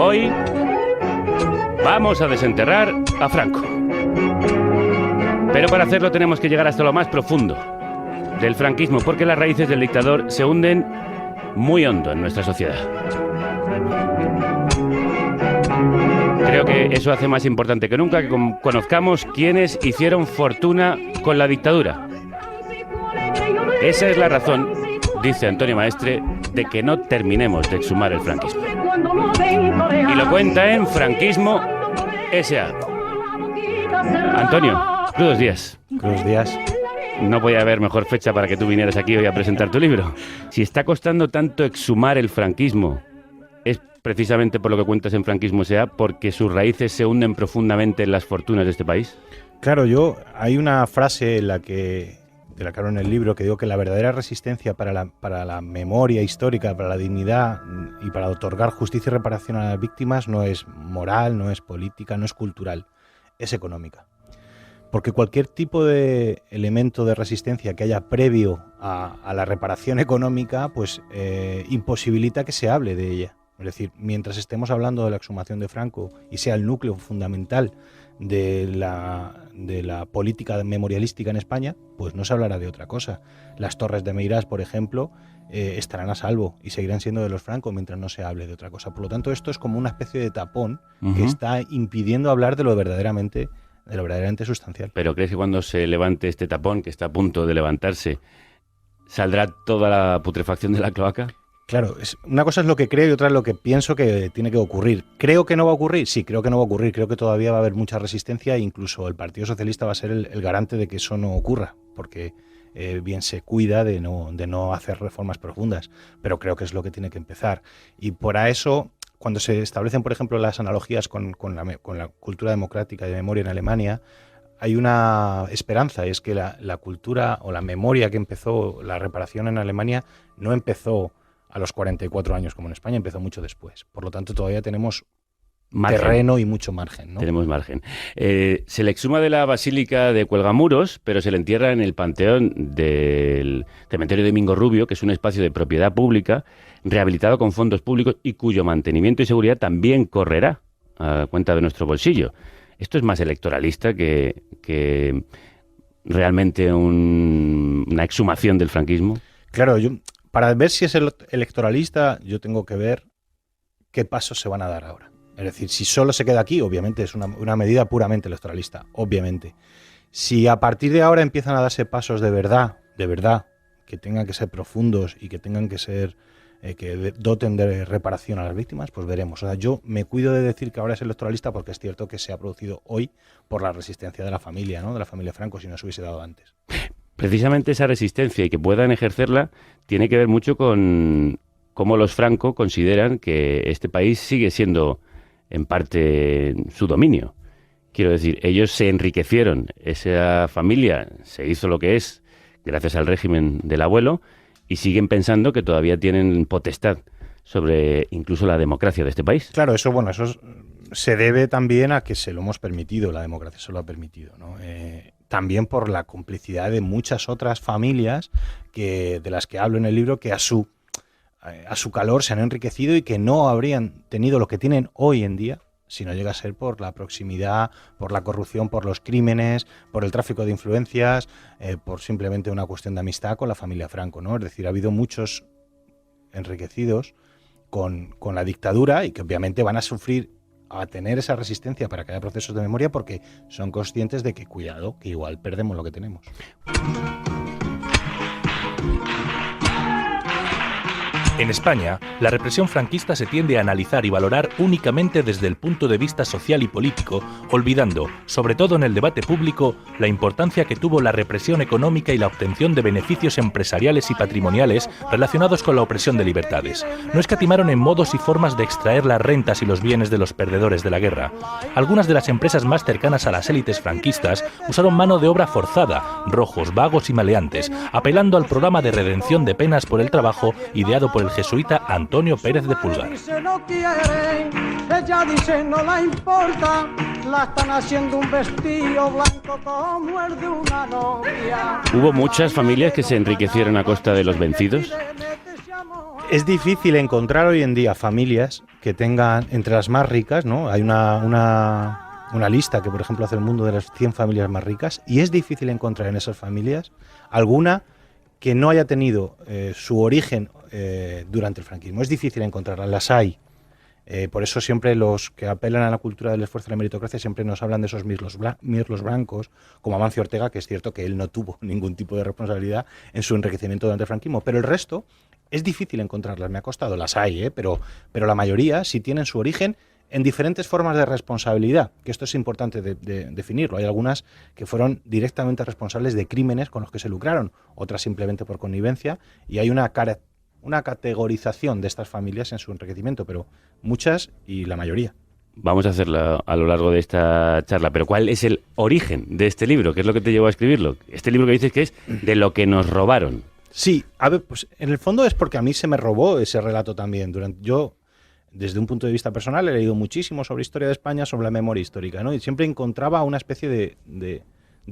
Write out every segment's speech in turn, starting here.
Hoy vamos a desenterrar a Franco. Pero para hacerlo tenemos que llegar hasta lo más profundo del franquismo, porque las raíces del dictador se hunden muy hondo en nuestra sociedad. Creo que eso hace más importante que nunca que conozcamos quiénes hicieron fortuna con la dictadura. Esa es la razón, dice Antonio Maestre, de que no terminemos de exhumar el franquismo. Y lo cuenta en Franquismo S.A. Antonio, crudos días. Crudos días. No podía haber mejor fecha para que tú vinieras aquí hoy a presentar tu libro. Si está costando tanto exhumar el franquismo, es precisamente por lo que cuentas en Franquismo S.A., porque sus raíces se hunden profundamente en las fortunas de este país. Claro, hay una frase de la que hablo en el libro, que digo que la verdadera resistencia para la memoria histórica, para la dignidad y para otorgar justicia y reparación a las víctimas no es moral, no es política, no es cultural, es económica. Porque cualquier tipo de elemento de resistencia que haya previo a la reparación económica, pues imposibilita que se hable de ella. Es decir, mientras estemos hablando de la exhumación de Franco y sea el núcleo fundamental de la política memorialística en España, pues no se hablará de otra cosa. Las Torres de Meirás, por ejemplo, estarán a salvo y seguirán siendo de los Franco mientras no se hable de otra cosa. Por lo tanto, esto es como una especie de tapón que está impidiendo hablar de lo verdaderamente sustancial. ¿Pero crees que cuando se levante este tapón, que está a punto de levantarse, saldrá toda la putrefacción de la cloaca? Claro, una cosa es lo que creo y otra es lo que pienso que tiene que ocurrir. ¿Creo que no va a ocurrir? Sí, creo que no va a ocurrir. Creo que todavía va a haber mucha resistencia e incluso el Partido Socialista va a ser el garante de que eso no ocurra, porque bien se cuida de no hacer reformas profundas. Pero creo que es lo que tiene que empezar. Y por eso, cuando se establecen, por ejemplo, las analogías con la cultura democrática de memoria en Alemania, hay una esperanza, y es que la cultura o la memoria que empezó la reparación en Alemania no empezó a los 44 años como en España, empezó mucho después. Por lo tanto, todavía tenemos terreno y mucho margen, ¿no? Tenemos margen. Se le exhuma de la Basílica de Cuelgamuros, pero se le entierra en el panteón del Cementerio de Domingo Rubio, que es un espacio de propiedad pública, rehabilitado con fondos públicos y cuyo mantenimiento y seguridad también correrá a cuenta de nuestro bolsillo. Esto es más electoralista que realmente una exhumación del franquismo. Claro, para ver si es electoralista, yo tengo que ver qué pasos se van a dar ahora. Es decir, si solo se queda aquí, obviamente es una medida puramente electoralista, obviamente. Si a partir de ahora empiezan a darse pasos de verdad, que tengan que ser profundos y que tengan que ser que doten de reparación a las víctimas, pues veremos. O sea, yo me cuido de decir que ahora es electoralista porque es cierto que se ha producido hoy por la resistencia de la familia, ¿no? De la familia Franco, si no se hubiese dado antes. Precisamente esa resistencia y que puedan ejercerla tiene que ver mucho con cómo los Franco consideran que este país sigue siendo en parte su dominio. Quiero decir, ellos se enriquecieron, esa familia se hizo lo que es gracias al régimen del abuelo y siguen pensando que todavía tienen potestad sobre incluso la democracia de este país. Claro, eso se debe también a que se lo hemos permitido, la democracia se lo ha permitido, ¿no? También por la complicidad de muchas otras familias de las que hablo en el libro, que a su calor se han enriquecido y que no habrían tenido lo que tienen hoy en día si no llega a ser por la proximidad, por la corrupción, por los crímenes, por el tráfico de influencias, por simplemente una cuestión de amistad con la familia Franco, ¿no? Es decir, ha habido muchos enriquecidos con la dictadura y que obviamente van a tener esa resistencia para que haya procesos de memoria porque son conscientes de que, cuidado, que igual perdemos lo que tenemos. En España, la represión franquista se tiende a analizar y valorar únicamente desde el punto de vista social y político, olvidando, sobre todo en el debate público, la importancia que tuvo la represión económica y la obtención de beneficios empresariales y patrimoniales relacionados con la opresión de libertades. No escatimaron en modos y formas de extraer las rentas y los bienes de los perdedores de la guerra. Algunas de las empresas más cercanas a las élites franquistas usaron mano de obra forzada, rojos, vagos y maleantes, apelando al programa de redención de penas por el trabajo ideado por el jesuita Antonio Pérez de Pulgar. ¿Hubo muchas familias que se enriquecieron a costa de los vencidos? Es difícil encontrar hoy en día familias que tengan, entre las más ricas, ¿no? Hay una lista que, por ejemplo, hace el mundo de las 100 familias más ricas, y es difícil encontrar en esas familias alguna que no haya tenido su origen durante el franquismo. Es difícil encontrarlas, las hay. Por eso siempre los que apelan a la cultura del esfuerzo y la meritocracia siempre nos hablan de esos mirlos blancos, como Amancio Ortega, que es cierto que él no tuvo ningún tipo de responsabilidad en su enriquecimiento durante el franquismo, pero el resto es difícil encontrarlas, me ha costado, las hay, pero la mayoría sí tienen su origen en diferentes formas de responsabilidad, que esto es importante de definirlo. Hay algunas que fueron directamente responsables de crímenes con los que se lucraron, otras simplemente por connivencia, y hay una categorización de estas familias en su enriquecimiento, pero muchas y la mayoría. Vamos a hacerla a lo largo de esta charla, pero ¿cuál es el origen de este libro? ¿Qué es lo que te llevó a escribirlo? Este libro que dices que es de lo que nos robaron. Sí, a ver, pues en el fondo es porque a mí se me robó ese relato también. Yo, desde un punto de vista personal, he leído muchísimo sobre historia de España, sobre la memoria histórica, ¿no? Y siempre encontraba una especie de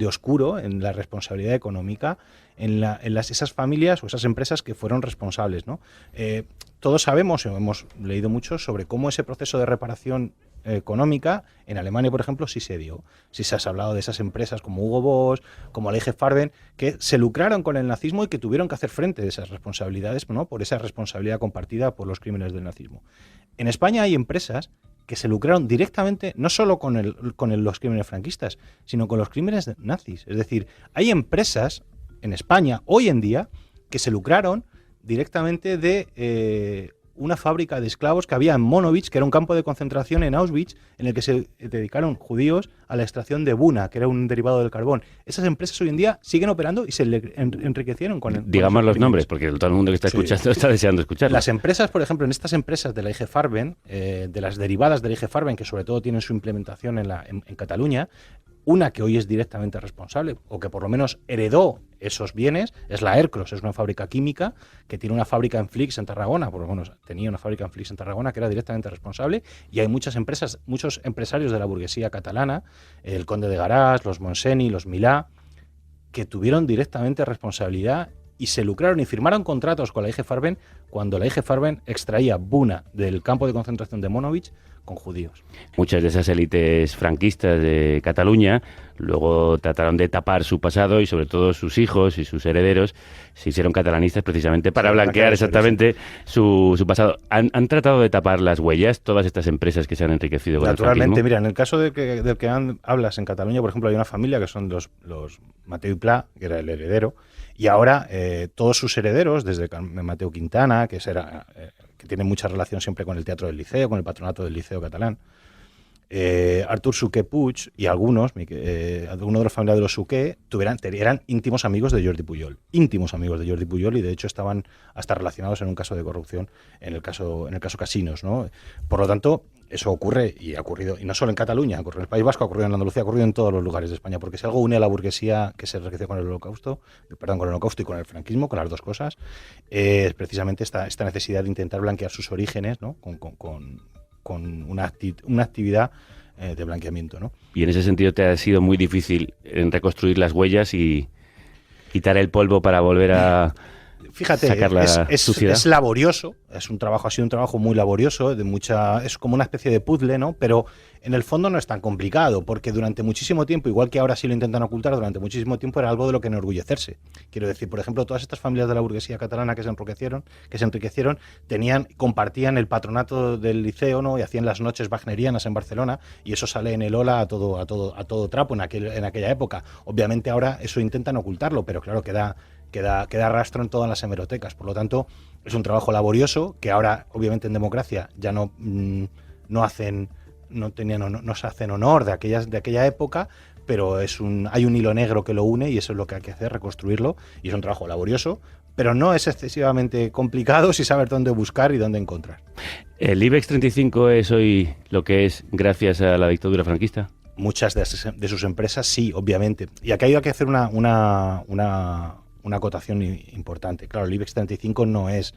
oscuro en la responsabilidad económica, en esas familias o esas empresas que fueron responsables, ¿no? Todos sabemos, hemos leído mucho sobre cómo ese proceso de reparación económica en Alemania, por ejemplo, sí se dio. Sí se ha hablado de esas empresas como Hugo Boss, como la IG Farben, que se lucraron con el nazismo y que tuvieron que hacer frente a esas responsabilidades, ¿no? Por esa responsabilidad compartida por los crímenes del nazismo. En España hay empresas que se lucraron directamente no solo con los crímenes franquistas, sino con los crímenes nazis. Es decir, hay empresas en España hoy en día que se lucraron directamente de una fábrica de esclavos que había en Monowitz, que era un campo de concentración en Auschwitz, en el que se dedicaron judíos a la extracción de buna, que era un derivado del carbón. Esas empresas hoy en día siguen operando y se enriquecieron con Digamos los nombres, porque todo el mundo que está escuchando está deseando escucharlos. Las empresas, por ejemplo, en estas empresas de la IG Farben, de las derivadas de la IG Farben, que sobre todo tienen su implementación en Cataluña, una que hoy es directamente responsable, o que por lo menos heredó esos bienes, es la Ercros, es una fábrica química que tiene una fábrica en Flix en Tarragona, por lo menos tenía una fábrica en Flix en Tarragona que era directamente responsable, y hay muchas empresas, muchos empresarios de la burguesía catalana, el Conde de Garás, los Montseny, los Milà, que tuvieron directamente responsabilidad y se lucraron y firmaron contratos con la IG Farben cuando la IG Farben extraía buna del campo de concentración de Monowitz con judíos. Muchas de esas élites franquistas de Cataluña luego trataron de tapar su pasado y sobre todo sus hijos y sus herederos se hicieron catalanistas precisamente para blanquear exactamente su pasado. ¿Han tratado de tapar las huellas todas estas empresas que se han enriquecido con el franquismo? Naturalmente, mira, en el caso del que hablas en Cataluña, por ejemplo, hay una familia que son los Mateu i Pla, que era el heredero, y ahora todos sus herederos, desde Mateu Quintana, que tiene mucha relación siempre con el Teatro del Liceo, con el patronato del Liceo catalán, Artur Suqué Puig y algunos de los familiares de los Suqué eran íntimos amigos de Jordi Pujol, y de hecho estaban hasta relacionados en un caso de corrupción en el caso Casinos, ¿no? Por lo tanto, eso ocurre y ha ocurrido, y no solo en Cataluña, ocurre en el País Vasco, ha ocurrido en Andalucía, ha ocurrido en todos los lugares de España, porque si algo une a la burguesía que se enriqueció con el holocausto y con el franquismo, con las dos cosas, es precisamente esta necesidad de intentar blanquear sus orígenes, ¿no? con una actividad de blanqueamiento, ¿no? Y en ese sentido te ha sido muy difícil en reconstruir las huellas y quitar el polvo para volver a sacar la suciedad. Es laborioso, ha sido un trabajo muy laborioso, es como una especie de puzzle, ¿no? Pero en el fondo no es tan complicado, porque durante muchísimo tiempo, igual que ahora sí lo intentan ocultar, durante muchísimo tiempo era algo de lo que enorgullecerse. Quiero decir, por ejemplo, todas estas familias de la burguesía catalana que se enriquecieron, compartían el patronato del liceo, ¿no? Y hacían las noches wagnerianas en Barcelona, y eso sale en el Ola a todo trapo en aquella época. Obviamente ahora eso intentan ocultarlo, pero claro, queda rastro en todas las hemerotecas. Por lo tanto, es un trabajo laborioso que ahora, obviamente, en democracia ya no se hacen honor de aquella época, pero hay un hilo negro que lo une y eso es lo que hay que hacer, reconstruirlo, y es un trabajo laborioso, pero no es excesivamente complicado si saber dónde buscar y dónde encontrar. ¿El IBEX 35 es hoy lo que es gracias a la dictadura franquista? Muchas de sus empresas sí, obviamente. Y aquí hay que hacer una acotación importante. Claro, el IBEX 35 no es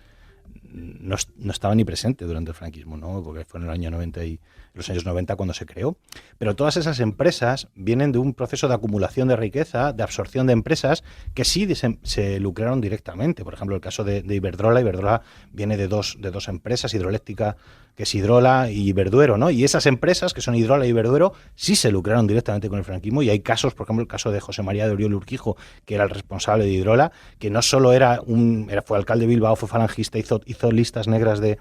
no estaba ni presente durante el franquismo, ¿no? Porque fue en el año 90 y los años 90 cuando se creó. Pero todas esas empresas vienen de un proceso de acumulación de riqueza, de absorción de empresas que sí se lucraron directamente. Por ejemplo, el caso de Iberdrola. Iberdrola viene de dos empresas, hidroeléctrica, que es Hidrola y Verduero, ¿no? Y esas empresas, que son Hidrola y Verduero, sí se lucraron directamente con el franquismo. Y hay casos, por ejemplo, el caso de José María de Oriol Urquijo, que era el responsable de Hidrola, que no solo fue alcalde de Bilbao, fue falangista, hizo listas negras de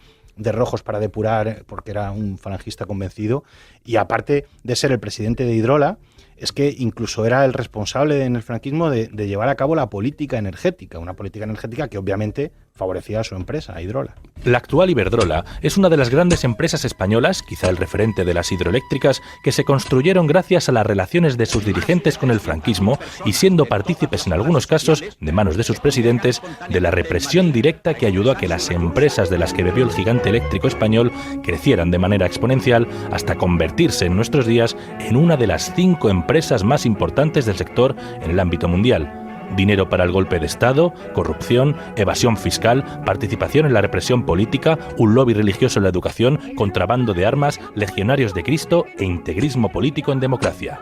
rojos para depurar, porque era un falangista convencido, y aparte de ser el presidente de Hidrola, es que incluso era el responsable en el franquismo de llevar a cabo la política energética, una política energética que obviamente favorecía a su empresa, a Hidrola. La actual Iberdrola es una de las grandes empresas españolas, quizá el referente de las hidroeléctricas, que se construyeron gracias a las relaciones de sus dirigentes con el franquismo y siendo partícipes en algunos casos, de manos de sus presidentes, de la represión directa que ayudó a que las empresas de las que bebió el gigante eléctrico español crecieran de manera exponencial hasta convertirse en nuestros días en una de las 5 empresas más importantes del sector en el ámbito mundial. Dinero para el golpe de Estado, corrupción, evasión fiscal, participación en la represión política, un lobby religioso en la educación, contrabando de armas, legionarios de Cristo e integrismo político en democracia.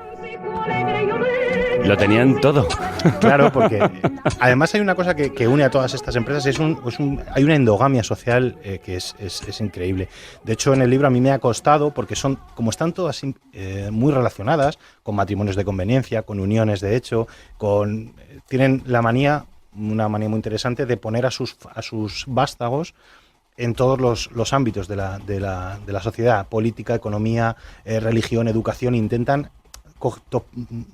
Lo tenían todo. Claro, porque además hay una cosa que une a todas estas empresas, hay una endogamia social que es increíble. De hecho, en el libro a mí me ha costado, porque como están todas muy relacionadas, con matrimonios de conveniencia, con uniones de hecho, tienen una manía muy interesante de poner a sus vástagos en todos los ámbitos de la sociedad, política, economía, religión, educación. Intentan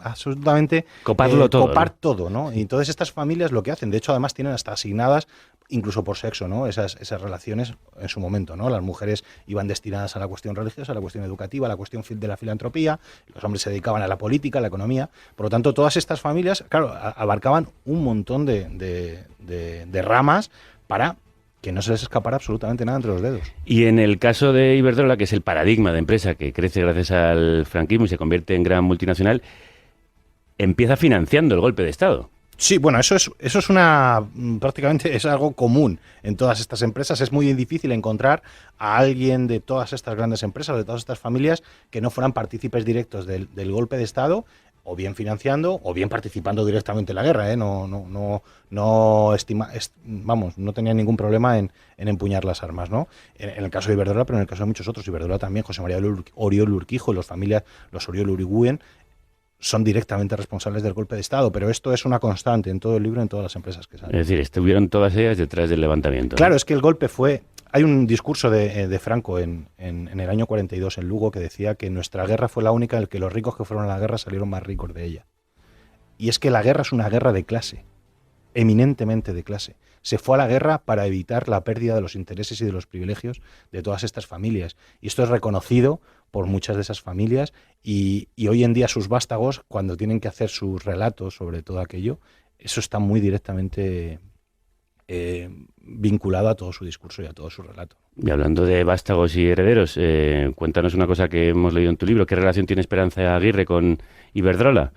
absolutamente coparlo todo, copar todo, ¿no? Y todas estas familias lo que hacen, de hecho, además tienen hasta asignadas, incluso por sexo, ¿no? Esas relaciones en su momento, ¿no? Las mujeres iban destinadas a la cuestión religiosa, a la cuestión educativa, a la cuestión de la filantropía, los hombres se dedicaban a la política, a la economía. Por lo tanto, todas estas familias, claro, abarcaban un montón de ramas para que no se les escapara absolutamente nada entre los dedos. Y en el caso de Iberdrola, que es el paradigma de empresa que crece gracias al franquismo y se convierte en gran multinacional, empieza financiando el golpe de Estado. Sí, bueno, eso es prácticamente es algo común en todas estas empresas. Es muy difícil encontrar a alguien de todas estas grandes empresas, de todas estas familias, que no fueran partícipes directos del golpe de Estado, o bien financiando, o bien participando directamente en la guerra, ¿eh? No tenían ningún problema en empuñar las armas, ¿no? En el caso de Iberdrola, pero en el caso de muchos otros, Iberdrola también, José María Oriol Urquijo y los Oriol Uriguen, son directamente responsables del golpe de Estado, pero esto es una constante en todo el libro, en todas las empresas que salen. Es decir, estuvieron todas ellas detrás del levantamiento, ¿no? Claro, es que el golpe fue... Hay un discurso de Franco en el año 42 en Lugo que decía que nuestra guerra fue la única en la que los ricos que fueron a la guerra salieron más ricos de ella. Y es que la guerra es una guerra de clase, eminentemente de clase. Se fue a la guerra para evitar la pérdida de los intereses y de los privilegios de todas estas familias. Y esto es reconocido por muchas de esas familias y hoy en día sus vástagos, cuando tienen que hacer sus relatos sobre todo aquello, eso está muy directamente vinculado a todo su discurso y a todo su relato. Y hablando de vástagos y herederos, cuéntanos una cosa que hemos leído en tu libro. ¿Qué relación tiene Esperanza Aguirre con Iberdrola?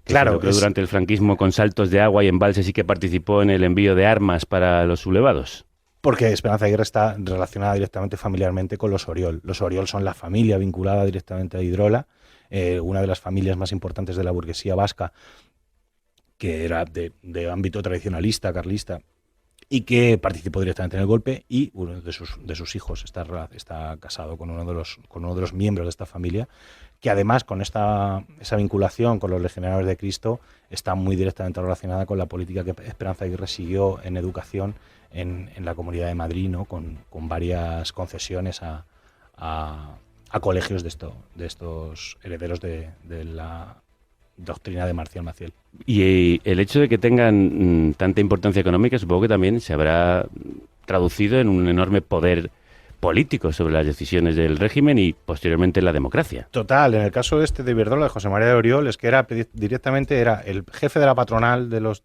Claro, durante el franquismo con saltos de agua y embalses y que participó en el envío de armas para los sublevados. Porque Esperanza Aguirre está relacionada directamente familiarmente con los Oriol. Los Oriol son la familia vinculada directamente a Iberdrola, una de las familias más importantes de la burguesía vasca, que era de ámbito tradicionalista, carlista, y que participó directamente en el golpe, y uno de sus hijos está casado con uno de los miembros de esta familia, que además con esa vinculación con los legionarios de Cristo está muy directamente relacionada con la política que Esperanza Aguirre siguió en educación en la Comunidad de Madrid, ¿no? con varias concesiones a colegios de estos herederos de la doctrina de Marcial Maciel. Y el hecho de que tengan tanta importancia económica, supongo que también se habrá traducido en un enorme poder político sobre las decisiones del régimen y posteriormente la democracia. Total, en el caso de Iberdrola, de José María de Oriol, es que era el jefe de la patronal de los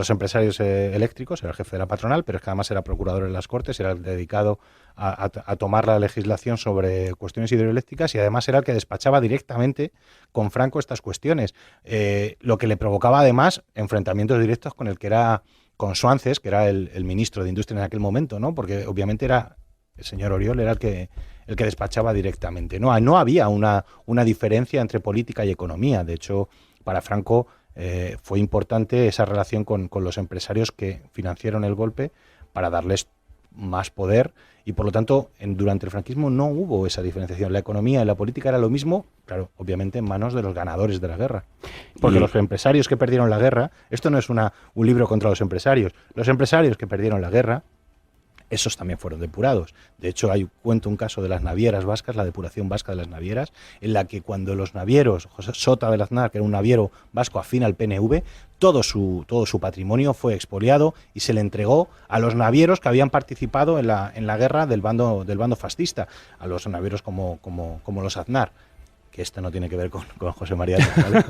empresarios eléctricos, era el jefe de la patronal, pero es que además era procurador en las Cortes, era el dedicado a tomar la legislación sobre cuestiones hidroeléctricas y además era el que despachaba directamente con Franco estas cuestiones, lo que le provocaba además enfrentamientos directos con el que era Suances, que era el ministro de Industria en aquel momento, ¿no? Porque obviamente el señor Oriol era el que despachaba directamente. No había una diferencia entre política y economía. De hecho, para Franco fue importante esa relación con los empresarios que financiaron el golpe para darles más poder, y por lo tanto durante el franquismo no hubo esa diferenciación. La economía y la política era lo mismo, claro, obviamente en manos de los ganadores de la guerra. Porque los empresarios que perdieron la guerra, esto no es un libro contra los empresarios que perdieron la guerra, esos también fueron depurados. De hecho, cuento un caso de las navieras vascas, la depuración vasca de las navieras, en la que cuando los navieros, José Sota del Aznar, que era un naviero vasco afín al PNV, todo su patrimonio fue expoliado y se le entregó a los navieros que habían participado en la guerra del bando fascista, a los navieros como los Aznar. Que esto no tiene que ver con José María, ¿vale?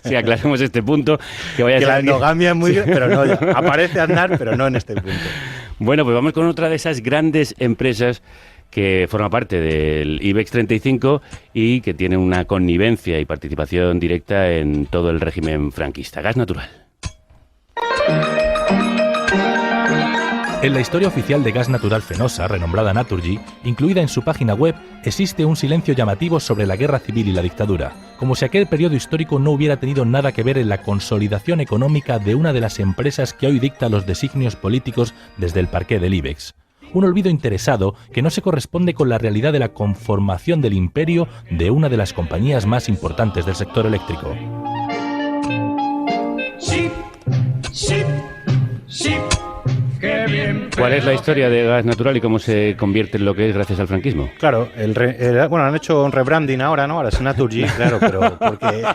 Sí, aclaremos este punto. Que la endogamia es muy... Pero no, aparece Aznar, pero no en este punto. Bueno, pues vamos con otra de esas grandes empresas que forma parte del IBEX 35 y que tiene una connivencia y participación directa en todo el régimen franquista. Gas Natural. En la historia oficial de Gas Natural Fenosa, renombrada Naturgy, incluida en su página web, existe un silencio llamativo sobre la guerra civil y la dictadura, como si aquel periodo histórico no hubiera tenido nada que ver en la consolidación económica de una de las empresas que hoy dicta los designios políticos desde el parqué del IBEX. Un olvido interesado que no se corresponde con la realidad de la conformación del imperio de una de las compañías más importantes del sector eléctrico. ¿Cuál es la historia de Gas Natural y cómo se convierte en lo que es gracias al franquismo? Claro, bueno, han hecho un rebranding ahora, ¿no? Ahora es Naturgy, claro, pero porque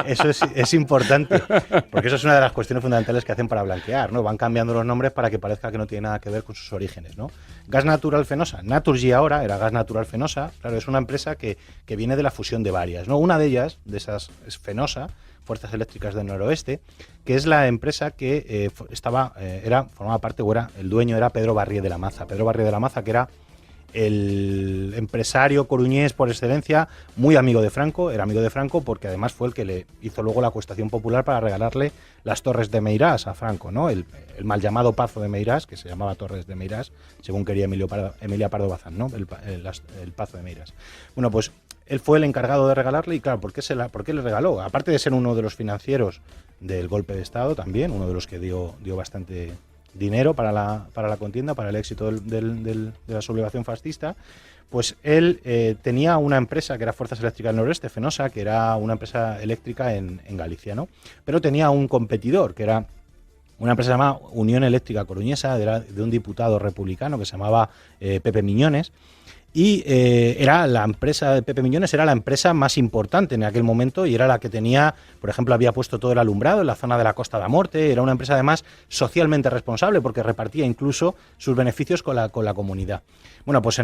eso es importante, porque eso es una de las cuestiones fundamentales que hacen para blanquear, ¿no? Van cambiando los nombres para que parezca que no tiene nada que ver con sus orígenes, ¿no? Gas Natural Fenosa, Naturgy ahora era Gas Natural Fenosa, claro, es una empresa que viene de la fusión de varias, ¿no? Una de ellas, de esas, es Fenosa, Fuerzas Eléctricas del Noroeste, que es la empresa que formaba parte, el dueño era Pedro Barrié de la Maza. Pedro Barrié de la Maza, que era el empresario coruñés por excelencia, muy amigo de Franco, era amigo de Franco porque además fue el que le hizo luego la acuestación popular para regalarle las Torres de Meirás a Franco, ¿no? El mal llamado Pazo de Meirás, que se llamaba Torres de Meirás, según quería Emilia Pardo Bazán, ¿no? El Pazo de Meirás. Bueno, pues él fue el encargado de regalarle y claro, ¿por qué le regaló? Aparte de ser uno de los financieros del golpe de Estado también, uno de los que dio bastante dinero para la contienda, para el éxito de la sublevación fascista, pues él tenía una empresa que era Fuerzas Eléctricas del Noroeste, Fenosa, que era una empresa eléctrica en Galicia, ¿no? Pero tenía un competidor, que era una empresa llamada Unión Eléctrica Coruñesa, de un diputado republicano que se llamaba Pepe Miñones. Y era la empresa de Pepe Miñones, era la empresa más importante en aquel momento y era la que tenía, por ejemplo, había puesto todo el alumbrado en la zona de la Costa da Morte. Era una empresa además socialmente responsable porque repartía incluso sus beneficios con la comunidad. Bueno, pues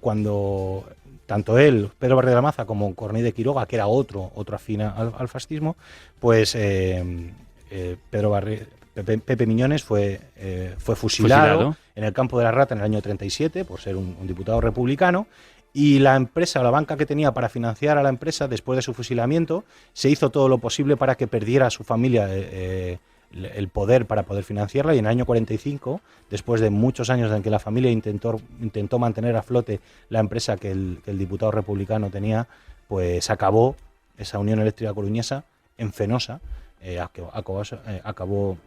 cuando tanto él, Pedro Barrié de la Maza, como Corney de Quiroga, que era otro afín al fascismo, pues Pepe Miñones fue fusilado en el Campo de la Rata en el año 37 por ser un diputado republicano, y la empresa, la banca que tenía para financiar a la empresa después de su fusilamiento, se hizo todo lo posible para que perdiera a su familia el poder para poder financiarla, y en el año 45, después de muchos años en que la familia intentó mantener a flote la empresa que el diputado republicano tenía, pues acabó esa Unión Eléctrica Coruñesa en Fenosa, acabó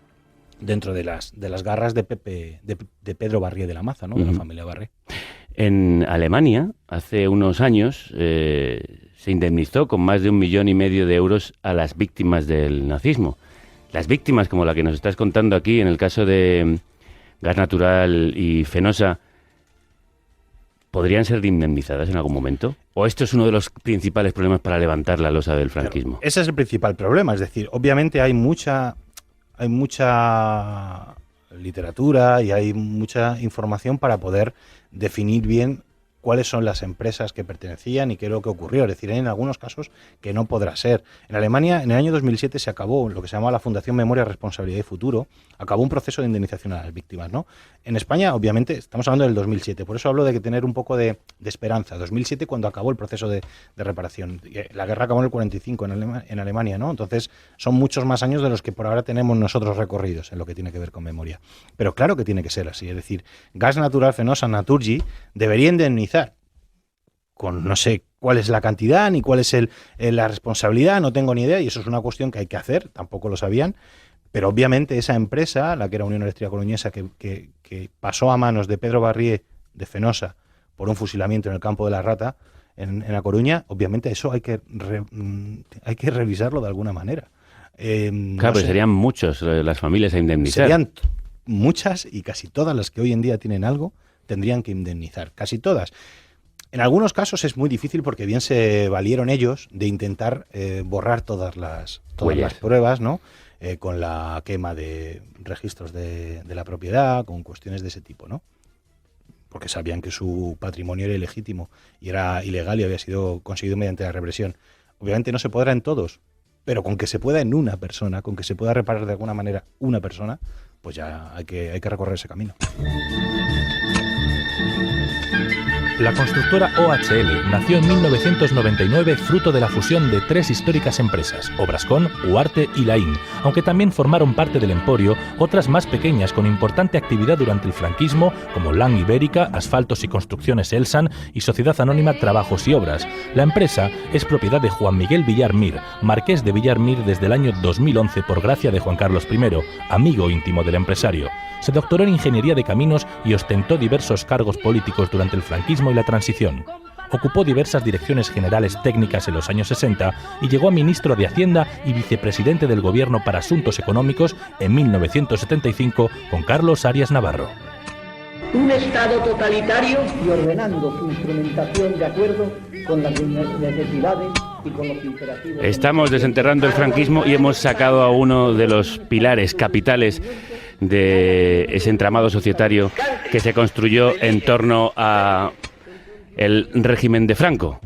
dentro de las garras de Pedro Barrié de la Maza, ¿no? De la familia Barrié. En Alemania, hace unos años, se indemnizó con más de 1,5 millones de euros a las víctimas del nazismo. Las víctimas, como la que nos estás contando aquí, en el caso de Gas Natural y Fenosa, ¿podrían ser indemnizadas en algún momento? ¿O esto es uno de los principales problemas para levantar la losa del franquismo? Claro, ese es el principal problema. Es decir, obviamente hay mucha literatura y hay mucha información para poder definir bien cuáles son las empresas que pertenecían y qué es lo que ocurrió. Es decir, hay en algunos casos que no podrá ser. En Alemania, en el año 2007 se acabó lo que se llamaba la Fundación Memoria, Responsabilidad y Futuro, acabó un proceso de indemnización a las víctimas, ¿no? En España, obviamente, estamos hablando del 2007, por eso hablo de que tener un poco de esperanza. 2007 cuando acabó el proceso de reparación. La guerra acabó en el 45 en Alemania, ¿no? Entonces, son muchos más años de los que por ahora tenemos nosotros recorridos en lo que tiene que ver con memoria. Pero claro que tiene que ser así. Es decir, Gas Natural Fenosa Naturgy debería indemnizar con no sé cuál es la cantidad ni cuál es la responsabilidad, no tengo ni idea, y eso es una cuestión que hay que hacer, tampoco lo sabían, pero obviamente esa empresa, la que era Unión Eléctrica Coruñesa, que pasó a manos de Pedro Barrié de Fenosa por un fusilamiento en el campo de la Rata, en A Coruña, obviamente eso hay que revisarlo de alguna manera. Claro, pero serían muchos las familias a indemnizar. Serían muchas, y casi todas las que hoy en día tienen algo tendrían que indemnizar, casi todas. En algunos casos es muy difícil porque bien se valieron ellos de intentar borrar todas las pruebas, ¿no? Con la quema de registros de la propiedad, con cuestiones de ese tipo, ¿no? Porque sabían que su patrimonio era ilegítimo y era ilegal y había sido conseguido mediante la represión. Obviamente no se podrá en todos, pero con que se pueda en una persona, con que se pueda reparar de alguna manera una persona, pues ya hay que recorrer ese camino. La constructora OHL nació en 1999 fruto de la fusión de tres históricas empresas, Obrascón, Huarte y Laín, aunque también formaron parte del emporio otras más pequeñas con importante actividad durante el franquismo, como LAN Ibérica, Asfaltos y Construcciones Elsan y Sociedad Anónima Trabajos y Obras. La empresa es propiedad de Juan Miguel Villar Mir, marqués de Villar Mir desde el año 2011 por gracia de Juan Carlos I, amigo íntimo del empresario. Se doctoró en Ingeniería de Caminos y ostentó diversos cargos políticos durante el franquismo y la transición. Ocupó diversas direcciones generales técnicas en los años 60 y llegó a ministro de Hacienda y vicepresidente del Gobierno para Asuntos Económicos en 1975 con Carlos Arias Navarro. Un Estado totalitario y ordenando su instrumentación de acuerdo con las necesidades y con los imperativos. Estamos desenterrando el franquismo y hemos sacado a uno de los pilares capitales de ese entramado societario que se construyó en torno a el régimen de Franco.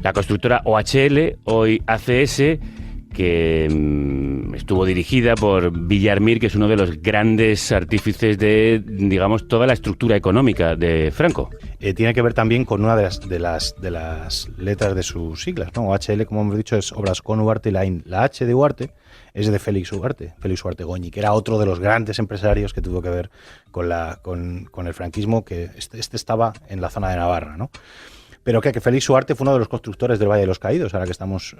La constructora OHL, hoy ACS, que estuvo dirigida por Villar Mir, que es uno de los grandes artífices de, digamos, toda la estructura económica de Franco. Tiene que ver también con una de las letras de sus siglas, ¿no? OHL, como hemos dicho, es Obrascón, Huarte y Laín. La H de Huarte es de Félix Huarte Goñi, que era otro de los grandes empresarios que tuvo que ver con el franquismo, que este estaba en la zona de Navarra, ¿no? Pero que Félix Huarte fue uno de los constructores del Valle de los Caídos, ahora que estamos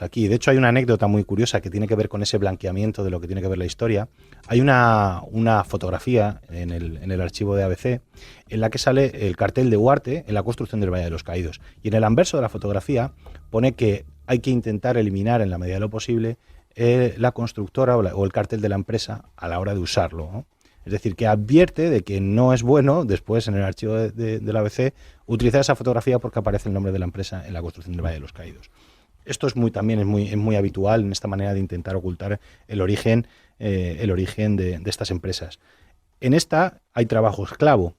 aquí. De hecho, hay una anécdota muy curiosa que tiene que ver con ese blanqueamiento de lo que tiene que ver la historia. Hay una fotografía en el archivo de ABC en la que sale el cartel de Huarte en la construcción del Valle de los Caídos. Y en el anverso de la fotografía pone que hay que intentar eliminar en la medida de lo posible la constructora o el cartel de la empresa a la hora de usarlo, ¿no? Es decir, que advierte de que no es bueno después en el archivo del ABC utilizar esa fotografía porque aparece el nombre de la empresa en la construcción del Valle de los Caídos. Esto es muy habitual en esta manera de intentar ocultar el origen de estas empresas. En esta hay trabajo esclavo.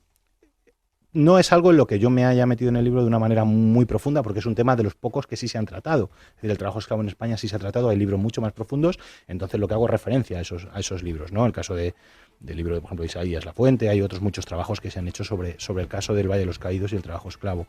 No es algo en lo que yo me haya metido en el libro de una manera muy profunda, porque es un tema de los pocos que sí se han tratado. Es decir, el trabajo esclavo en España sí se ha tratado, hay libros mucho más profundos, entonces lo que hago es referencia a esos libros, ¿no? El caso del libro, por ejemplo, de Isaías Lafuente, hay otros muchos trabajos que se han hecho sobre el caso del Valle de los Caídos y el trabajo esclavo.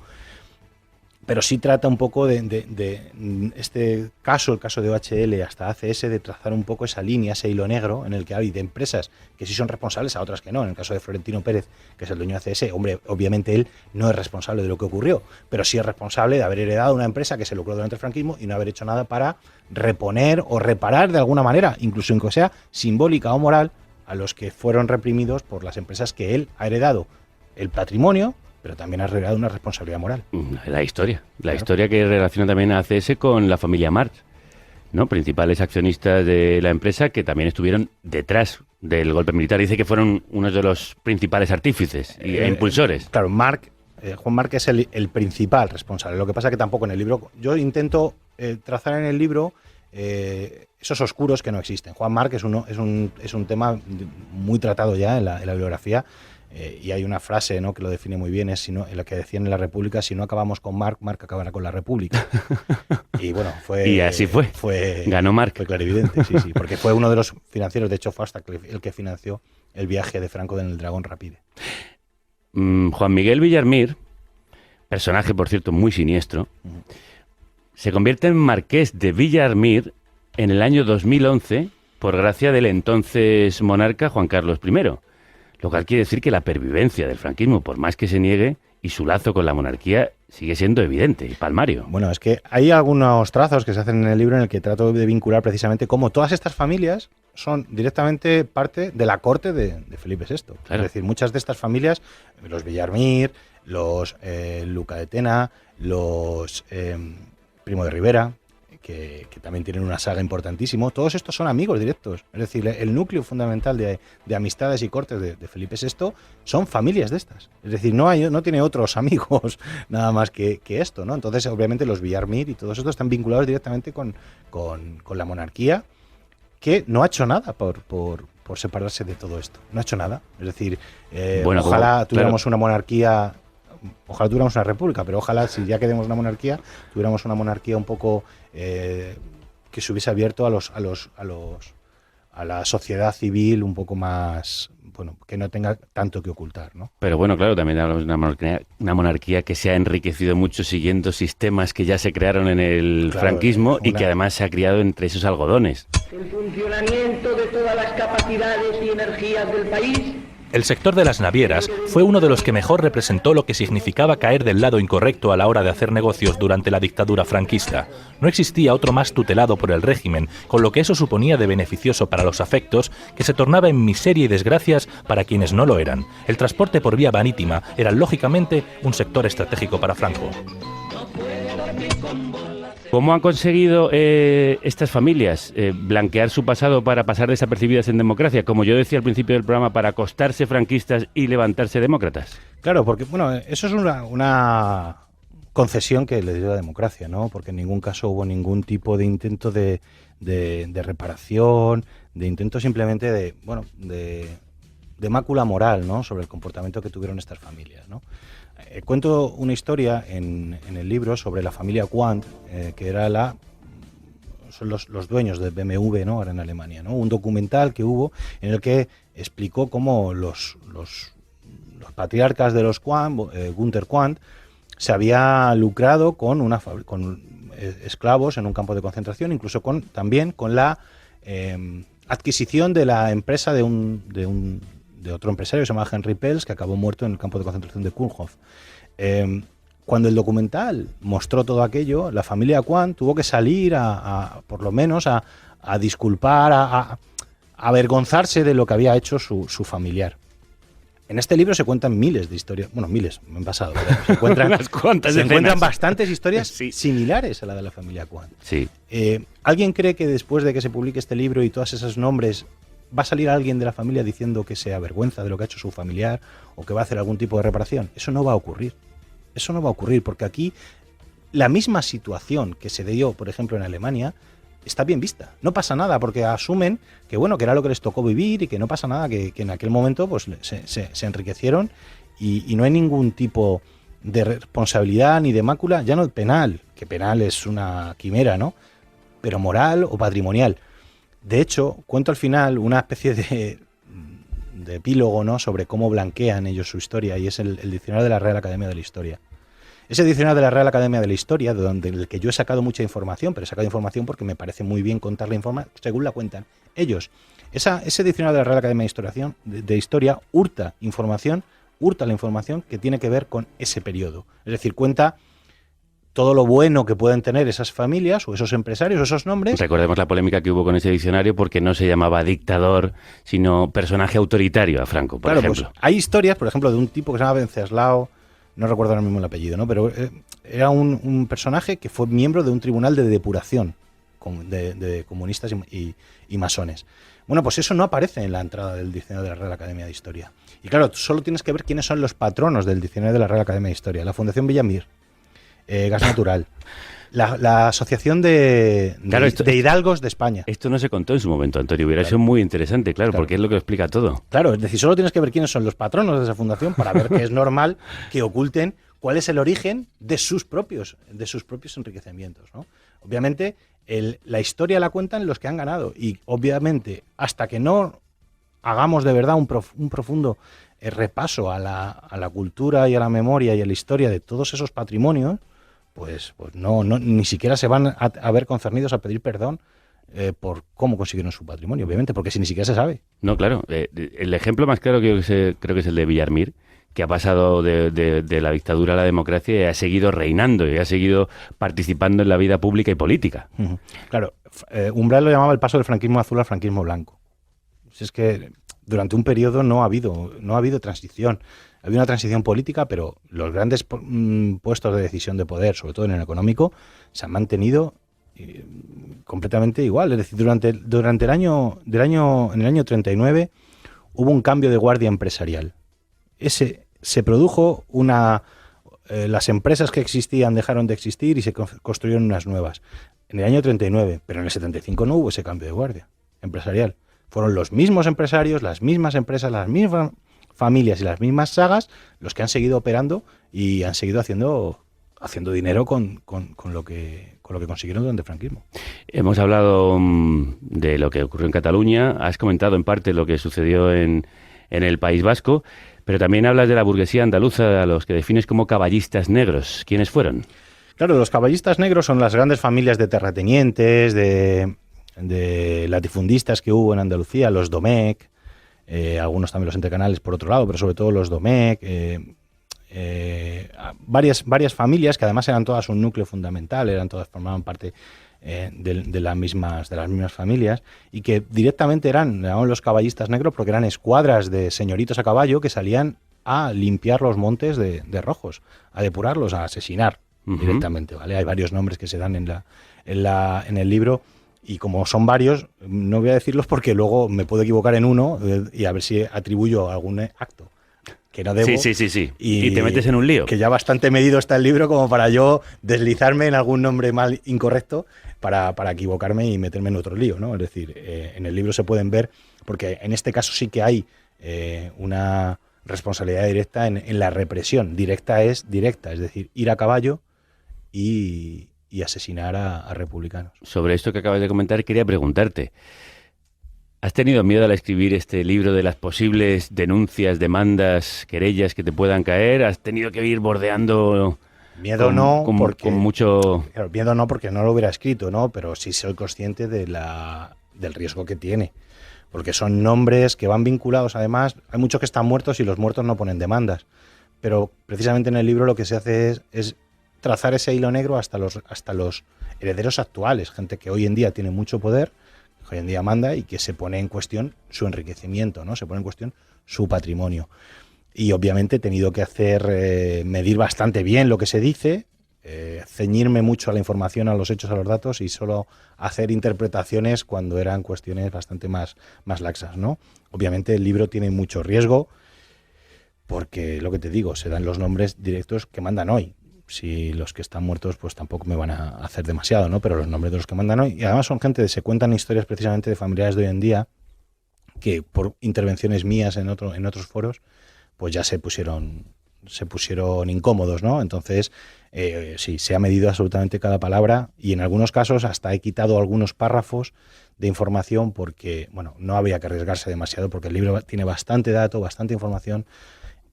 Pero sí trata un poco de este caso, el caso de OHL hasta ACS, de trazar un poco esa línea, ese hilo negro en el que hay de empresas que sí son responsables, a otras que no. En el caso de Florentino Pérez, que es el dueño de ACS, hombre, obviamente él no es responsable de lo que ocurrió, pero sí es responsable de haber heredado una empresa que se lucró durante el franquismo y no haber hecho nada para reponer o reparar de alguna manera, incluso en que sea simbólica o moral, a los que fueron reprimidos por las empresas que él ha heredado el patrimonio, pero también ha revelado una responsabilidad moral. La historia que relaciona también a ACS con la familia March, ¿no? Principales accionistas de la empresa que también estuvieron detrás del golpe militar. Dice que fueron unos de los principales artífices e impulsores. Claro, Juan March es el principal responsable. Lo que pasa que tampoco en el libro, yo intento trazar en el libro esos oscuros que no existen. Juan March es un tema muy tratado ya en la bibliografía. Y hay una frase, ¿no?, que lo define muy bien, es en la que decían en la República: si no acabamos con Marc, Marc acabará con la República. Y bueno, y así fue. Ganó Marc. Fue clarividente, sí, porque fue uno de los financieros, de hecho fue hasta el que financió el viaje de Franco en el Dragón Rapide. Juan Miguel Villarmir, personaje, por cierto, muy siniestro, se convierte en marqués de Villarmir en el año 2011 por gracia del entonces monarca Juan Carlos I. Lo cual quiere decir que la pervivencia del franquismo, por más que se niegue, y su lazo con la monarquía sigue siendo evidente y palmario. Bueno, es que hay algunos trazos que se hacen en el libro en el que trato de vincular precisamente cómo todas estas familias son directamente parte de la corte de Felipe VI. Claro. Es decir, muchas de estas familias, los Villarmir, los Luca de Tena, los Primo de Rivera, que también tienen una saga importantísima, todos estos son amigos directos. Es decir, el núcleo fundamental de amistades y cortes de Felipe VI son familias de estas. Es decir, no tiene otros amigos nada más que esto, ¿no? Entonces, obviamente, los Villarmir y todos estos están vinculados directamente con la monarquía, que no ha hecho nada por separarse de todo esto. No ha hecho nada. Es decir, ojalá tuviéramos una monarquía. Ojalá tuviéramos una república, pero ojalá, si ya queremos una monarquía, tuviéramos una monarquía un poco que se hubiese abierto a la sociedad civil un poco más, bueno, que no tenga tanto que ocultar, ¿no? Pero bueno, claro, también hablamos de una monarquía que se ha enriquecido mucho siguiendo sistemas que ya se crearon en el franquismo y que además se ha criado entre esos algodones. El funcionamiento de todas las capacidades y energías del país. El sector de las navieras fue uno de los que mejor representó lo que significaba caer del lado incorrecto a la hora de hacer negocios durante la dictadura franquista. No existía otro más tutelado por el régimen, con lo que eso suponía de beneficioso para los afectos, que se tornaba en miseria y desgracias para quienes no lo eran. El transporte por vía marítima era lógicamente un sector estratégico para Franco. ¿Cómo han conseguido estas familias blanquear su pasado para pasar desapercibidas en democracia? Como yo decía al principio del programa, para acostarse franquistas y levantarse demócratas. Claro, porque bueno, eso es una concesión que le dio la democracia, ¿no? Porque en ningún caso hubo ningún tipo de intento de reparación, de intento simplemente de mácula moral, ¿no?, sobre el comportamiento que tuvieron estas familias, ¿no? Cuento una historia en el libro sobre la familia Quandt, que son los dueños de BMW, ¿no?, ahora en Alemania, ¿no? Un documental que hubo en el que explicó cómo los patriarcas de los Quandt, Günther Quandt, se había lucrado con esclavos en un campo de concentración, incluso también con la adquisición de la empresa de otro empresario que se llama Henry Pels, que acabó muerto en el campo de concentración de Kulmhof. Cuando el documental mostró todo aquello, la familia Quandt tuvo que salir por lo menos a disculpar, a avergonzarse de lo que había hecho su familiar. En este libro se cuentan miles de historias, bueno, miles, me han pasado, se encuentran bastantes historias similares a la de la familia Quandt. Sí. ¿Alguien cree que después de que se publique este libro y todos esos nombres, va a salir alguien de la familia diciendo que se avergüenza de lo que ha hecho su familiar o que va a hacer algún tipo de reparación? Eso no va a ocurrir. Eso no va a ocurrir porque aquí la misma situación que se dio, por ejemplo, en Alemania, está bien vista. No pasa nada porque asumen que bueno, que era lo que les tocó vivir y que no pasa nada, que en aquel momento pues se enriquecieron y no hay ningún tipo de responsabilidad ni de mácula, ya no penal, que penal es una quimera, ¿no?, pero moral o patrimonial. De hecho, cuento al final una especie de epílogo, ¿no?, sobre cómo blanquean ellos su historia, y es el diccionario de la Real Academia de la Historia. Ese diccionario de la Real Academia de la Historia, del que yo he sacado mucha información, pero he sacado información porque me parece muy bien contar la información según la cuentan ellos. Ese diccionario de la Real Academia de Historia hurta la información que tiene que ver con ese periodo. Es decir, cuenta todo lo bueno que pueden tener esas familias o esos empresarios o esos nombres. Recordemos la polémica que hubo con ese diccionario porque no se llamaba dictador, sino personaje autoritario a Franco, por ejemplo. Pues hay historias, por ejemplo, de un tipo que se llama Wenceslao, no recuerdo ahora mismo el apellido, ¿no?, pero era un personaje que fue miembro de un tribunal de depuración de comunistas y masones. Bueno, pues eso no aparece en la entrada del diccionario de la Real Academia de Historia. Y claro, tú solo tienes que ver quiénes son los patronos del diccionario de la Real Academia de Historia. La Fundación Villarmir, gas natural. La Asociación de Hidalgos de España. Esto no se contó en su momento, Antonio. Hubiera sido muy interesante, claro, porque es lo que lo explica todo. Claro, es decir, solo tienes que ver quiénes son los patronos de esa fundación para ver que es normal que oculten cuál es el origen de sus propios enriquecimientos, ¿no? Obviamente, la historia la cuentan los que han ganado y, obviamente, hasta que no hagamos de verdad un profundo repaso a la cultura y a la memoria y a la historia de todos esos patrimonios, pues no, ni siquiera se van a ver concernidos a pedir perdón por cómo consiguieron su patrimonio, obviamente, porque si ni siquiera se sabe. No, claro. El ejemplo más claro creo que es el de Villarmir, que ha pasado de la dictadura a la democracia y ha seguido reinando y ha seguido participando en la vida pública y política. Uh-huh. Claro, Umbral lo llamaba el paso del franquismo azul al franquismo blanco. Es que durante un periodo no ha habido transición. Ha habido una transición política, pero los grandes puestos de decisión de poder, sobre todo en el económico, se han mantenido completamente igual. Es decir, durante el año 39 hubo un cambio de guardia empresarial. Se produjo las empresas que existían dejaron de existir y se construyeron unas nuevas. En el año 39, pero en el 75 no hubo ese cambio de guardia empresarial. Fueron los mismos empresarios, las mismas empresas, las mismas familias y las mismas sagas los que han seguido operando y han seguido haciendo dinero con lo que consiguieron durante el franquismo. Hemos hablado de lo que ocurrió en Cataluña, has comentado en parte lo que sucedió en el País Vasco, pero también hablas de la burguesía andaluza, a los que defines como caballistas negros. ¿Quiénes fueron? Claro, los caballistas negros son las grandes familias de terratenientes, de latifundistas que hubo en Andalucía, los Domecq, algunos también los entrecanales por otro lado, pero sobre todo los Domecq, varias familias que además eran todas un núcleo fundamental, formaban parte de las mismas familias y que directamente llamaban los caballistas negros porque eran escuadras de señoritos a caballo que salían a limpiar los montes de rojos, a depurarlos, a asesinar directamente, ¿vale? Hay varios nombres que se dan en el libro. Y como son varios, no voy a decirlos porque luego me puedo equivocar en uno y a ver si atribuyo algún acto que no debo. Sí. Y te metes en un lío. Que ya bastante medido está el libro como para yo deslizarme en algún nombre mal incorrecto para equivocarme y meterme en otro lío, ¿no? Es decir, en el libro se pueden ver, porque en este caso sí que hay una responsabilidad directa en la represión. Directa, es decir, ir a caballo y asesinar a republicanos. Sobre esto que acabas de comentar, quería preguntarte, ¿has tenido miedo al escribir este libro de las posibles denuncias, demandas, querellas que te puedan caer? ¿Has tenido que ir bordeando miedo con mucho...? Claro, miedo no, porque no lo hubiera escrito, ¿no? Pero sí soy consciente del riesgo que tiene. Porque son nombres que van vinculados, además, hay muchos que están muertos y los muertos no ponen demandas. Pero precisamente en el libro lo que se hace es trazar ese hilo negro hasta los herederos actuales, gente que hoy en día tiene mucho poder, que hoy en día manda y que se pone en cuestión su enriquecimiento, ¿no? Se pone en cuestión su patrimonio. Y obviamente he tenido que medir bastante bien lo que se dice, ceñirme mucho a la información, a los hechos, a los datos y solo hacer interpretaciones cuando eran cuestiones bastante más laxas, ¿no? Obviamente el libro tiene mucho riesgo porque, lo que te digo, se dan los nombres directos que mandan hoy. Si los que están muertos pues tampoco me van a hacer demasiado, ¿no? Pero los nombres de los que mandan hoy, y además son gente, se cuentan historias precisamente de familiares de hoy en día que por intervenciones mías en otros foros pues ya se pusieron incómodos, ¿no? Entonces sí, se ha medido absolutamente cada palabra y en algunos casos hasta he quitado algunos párrafos de información porque, bueno, no había que arriesgarse demasiado porque el libro tiene bastante dato, bastante información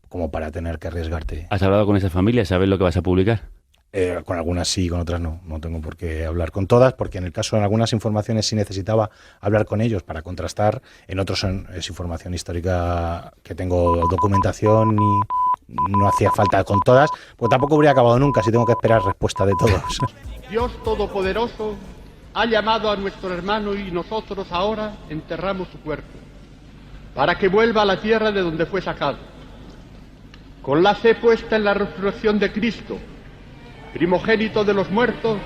como para tener que arriesgarte. ¿Has hablado con esa familia? ¿Sabes lo que vas a publicar? Con algunas sí, con otras no. No tengo por qué hablar con todas, porque en el caso de algunas informaciones sí necesitaba hablar con ellos para contrastar. En otros es información histórica que tengo documentación y no hacía falta con todas, porque tampoco habría acabado nunca si tengo que esperar respuesta de todos. Dios Todopoderoso ha llamado a nuestro hermano y nosotros ahora enterramos su cuerpo, para que vuelva a la tierra de donde fue sacado. Con la fe puesta en la resurrección de Cristo, primogénito de los muertos,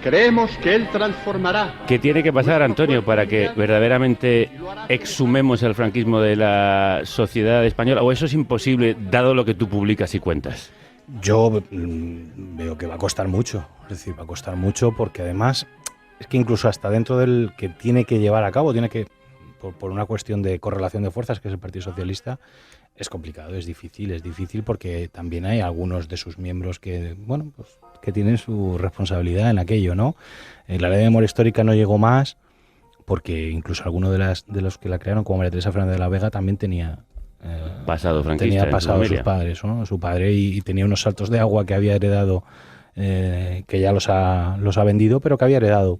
creemos que Él transformará. ¿Qué tiene que pasar, Antonio, para que verdaderamente exhumemos el franquismo de la sociedad española? ¿O eso es imposible, dado lo que tú publicas y cuentas? Yo veo que va a costar mucho, es decir, va a costar mucho porque además es que incluso hasta dentro del que tiene que llevar a cabo, tiene que, por una cuestión de correlación de fuerzas, que es el Partido Socialista, es complicado, es difícil porque también hay algunos de sus miembros que, bueno, pues que tienen su responsabilidad en aquello, ¿no? La Ley de Memoria Histórica no llegó más porque incluso alguno de los que la crearon, como María Teresa Fernández de la Vega, también tenía pasado franquista. Tenía pasado sus padres, ¿no? Su padre y tenía unos saltos de agua que había heredado, que ya los ha vendido, pero que había heredado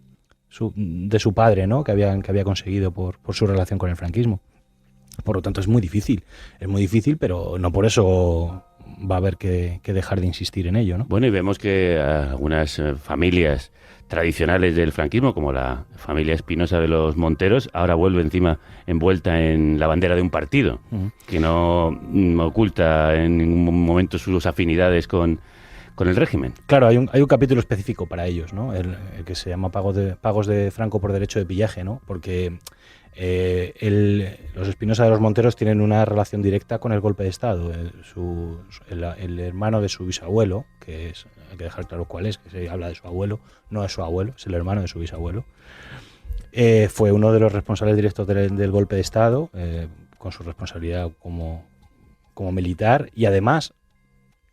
de su padre, ¿no? Que había conseguido por su relación con el franquismo. Por lo tanto, es muy difícil, pero no por eso va a haber que dejar de insistir en ello, ¿no? Bueno, y vemos que algunas familias tradicionales del franquismo, como la familia Espinosa de los Monteros, ahora vuelve encima envuelta en la bandera de un partido, que no oculta en ningún momento sus afinidades con el régimen. Claro, hay un capítulo específico para ellos, ¿no? El que se llama Pagos de Franco por derecho de pillaje, ¿no? Porque los Espinosa de los Monteros tienen una relación directa con el golpe de Estado. El hermano de su bisabuelo, que es, hay que dejar claro cuál es, que se habla de su abuelo, no es su abuelo, es el hermano de su bisabuelo, fue uno de los responsables directos del golpe de Estado, con su responsabilidad como militar, y además,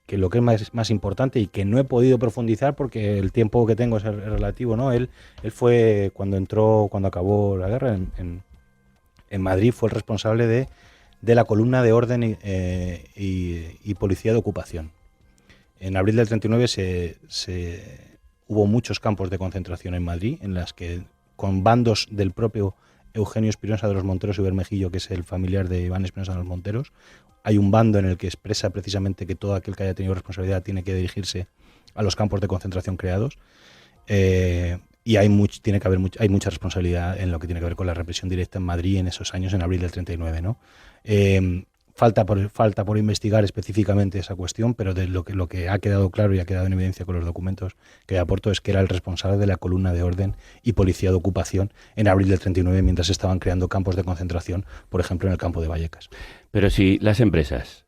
que lo que es más importante y que no he podido profundizar porque el tiempo que tengo es relativo, ¿no? Él fue, cuando acabó la guerra en Madrid, fue el responsable de la columna de orden y policía de ocupación. En abril del 39 hubo muchos campos de concentración en Madrid, en las que con bandos del propio Eugenio Espinosa de los Monteros y Bermejillo, que es el familiar de Iván Espinosa de los Monteros, hay un bando en el que expresa precisamente que todo aquel que haya tenido responsabilidad tiene que dirigirse a los campos de concentración creados. Y hay mucha responsabilidad en lo que tiene que ver con la represión directa en Madrid en esos años, en abril del 39, ¿no? Falta por investigar específicamente esa cuestión, pero de lo que ha quedado claro y ha quedado en evidencia con los documentos que aporto es que era el responsable de la columna de orden y policía de ocupación en abril del 39, mientras estaban creando campos de concentración, por ejemplo, en el campo de Vallecas. Pero si las empresas,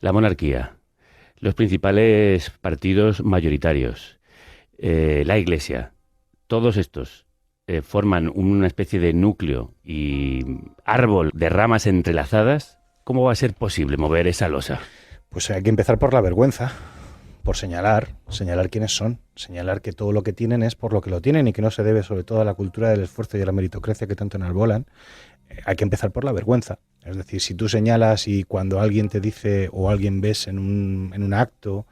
la monarquía, los principales partidos mayoritarios, la Iglesia, todos estos forman una especie de núcleo y árbol de ramas entrelazadas, ¿cómo va a ser posible mover esa losa? Pues hay que empezar por la vergüenza, por señalar quiénes son, señalar que todo lo que tienen es por lo que lo tienen y que no se debe sobre todo a la cultura del esfuerzo y a la meritocracia que tanto enarbolan. Hay que empezar por la vergüenza. Es decir, si tú señalas y cuando alguien te dice o alguien ves en un acto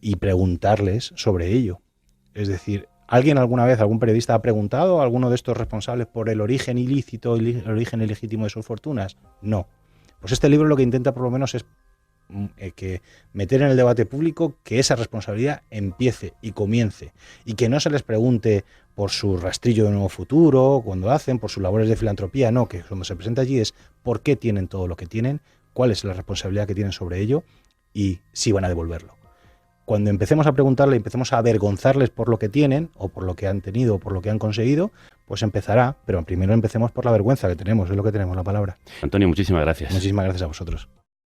y preguntarles sobre ello. Es decir, ¿alguien alguna vez, algún periodista ha preguntado a alguno de estos responsables por el origen ilícito y el origen ilegítimo de sus fortunas? No. Pues este libro lo que intenta por lo menos es que meter en el debate público que esa responsabilidad empiece y comience y que no se les pregunte por su rastrillo de nuevo futuro, cuando hacen, por sus labores de filantropía, no, que cuando se presenta allí es por qué tienen todo lo que tienen, cuál es la responsabilidad que tienen sobre ello y si van a devolverlo. Cuando empecemos a preguntarle, empecemos a avergonzarles por lo que tienen, o por lo que han tenido, o por lo que han conseguido, pues empezará, pero primero empecemos por la vergüenza que tenemos, es lo que tenemos, la palabra. Antonio, muchísimas gracias. Muchísimas gracias a vosotros.